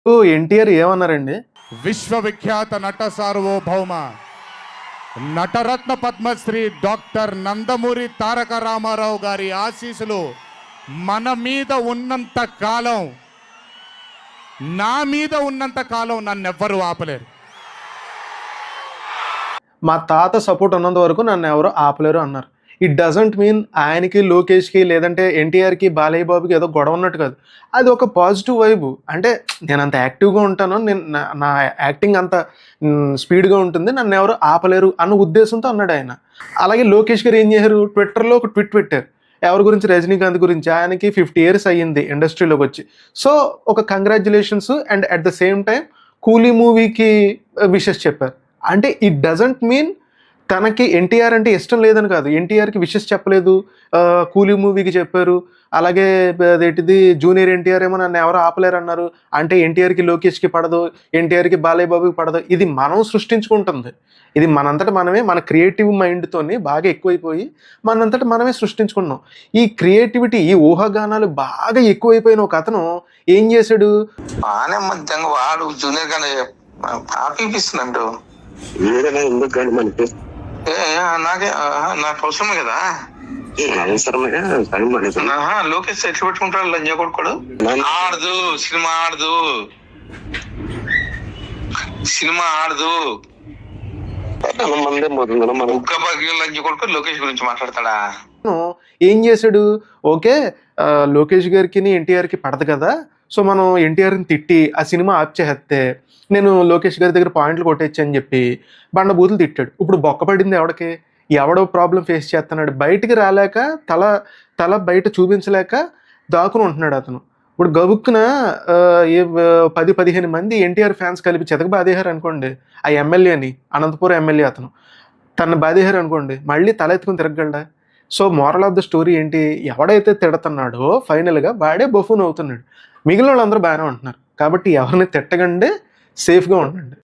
ఎన్టీఆర్ ఏమన్నారండి? విశ్వవిఖ్యాత నట సార్వభౌమ నటరత్న పద్మశ్రీ డాక్టర్ నందమూరి తారక రామారావు గారి ఆశీస్సులు మన మీద ఉన్నంత కాలం, నా మీద ఉన్నంత కాలం నన్నెవ్వరూ ఆపలేరు. మా తాత సపోర్ట్ ఉన్నంత వరకు నన్ను ఎవరు ఆపలేరు అన్నారు. ఇట్ డజంట్ మీన్ ఆయనకి, లోకేష్కి, లేదంటే ఎన్టీఆర్కి, బాలయ్య బాబుకి ఏదో గొడవ ఉన్నట్టు కాదు. అది ఒక పాజిటివ్ వైబు. అంటే నేను అంత యాక్టివ్గా ఉంటాను, నేను నా యాక్టింగ్ అంత స్పీడ్గా ఉంటుంది, నన్ను ఎవరు ఆపలేరు అన్న ఉద్దేశంతో అన్నాడు ఆయన. అలాగే లోకేష్ గారు ఏం చేశారు, ట్విట్టర్లో ఒక ట్వీట్ పెట్టారు. ఎవరి గురించి? రజనీకాంత్ గురించి. ఆయనకి 50 years అయ్యింది ఇండస్ట్రీలోకి వచ్చి. సో ఒక congratulations and at the same time కూలీ మూవీకి విషెస్ చెప్పారు. అంటే ఇట్ డజంట్ మీన్ తనకి ఎన్టీఆర్ అంటే ఇష్టం లేదని కాదు. ఎన్టీఆర్కి విషెస్ చెప్పలేదు, కూలీ మూవీకి చెప్పారు. అలాగే అదేంటిది జూనియర్ ఎన్టీఆర్ ఏమో నన్ను ఎవరు ఆపలేరు అన్నారు. అంటే ఎన్టీఆర్కి లోకేష్కి పడదు, ఎన్టీఆర్కి బాలయ్య బాబుకి పడదు. ఇది మనం సృష్టించుకుంటుంది. ఇది మనంతట మనమే, మన క్రియేటివ్ మైండ్తోని బాగా ఎక్కువైపోయి మనంతట మనమే సృష్టించుకున్నాం. ఈ క్రియేటివిటీ, ఈ ఊహాగానాలు బాగా ఎక్కువైపోయిన ఒక అతను ఏం చేశాడు, వాడు జూనియర్ గానే ఆపిస్తున్నాడు. ఎందుకు కానీ మనకి నాకే నాకు అవసరమే కదా. లోకేష్ ఎట్లు పెట్టుకుంటాడు లంజా కొడుకోడు. ఆడదు సినిమా, ఆడదు ఒక్క భాగ్యం లంజా కొడుకు లోకేష్ గురించి మాట్లాడతాడా? ఏం చేశాడు, ఓకే లోకేష్ గారికి ఎన్టీఆర్కి పడదు కదా, సో మనం ఎన్టీఆర్ని తిట్టి ఆ సినిమా ఆప్ చేస్తే నేను లోకేష్ గారి దగ్గర పాయింట్లు కొట్టేచ్చు అని చెప్పి బండబూతులు తిట్టాడు. ఇప్పుడు బొక్క పడింది ఎవడికి? ఎవడో ప్రాబ్లం ఫేస్ చేస్తున్నాడు, బయటికి రాలేక, తల బయట చూపించలేక దాక్కుని ఉంటున్నాడు అతను. ఇప్పుడు గబుక్కున 10-15 మంది ఎన్టీఆర్ ఫ్యాన్స్ కలిపి చెతక బాధేశారు అనుకోండి, ఆ ఎమ్మెల్యేని, అనంతపురం ఎమ్మెల్యే అతను, తను బాధేశారు అనుకోండి, మళ్ళీ తల ఎత్తుకుని తిరగలడా? So moral of the story ఏంటి, ఎవడైతే తిడుతున్నాడో ఫైనల్గా వాడే బఫూన్ అవుతున్నాడు. మిగిలిన వాళ్ళందరూ బాగానే ఉంటున్నారు. కాబట్టి ఎవరిని తిట్టకండి, సేఫ్గా ఉండండి.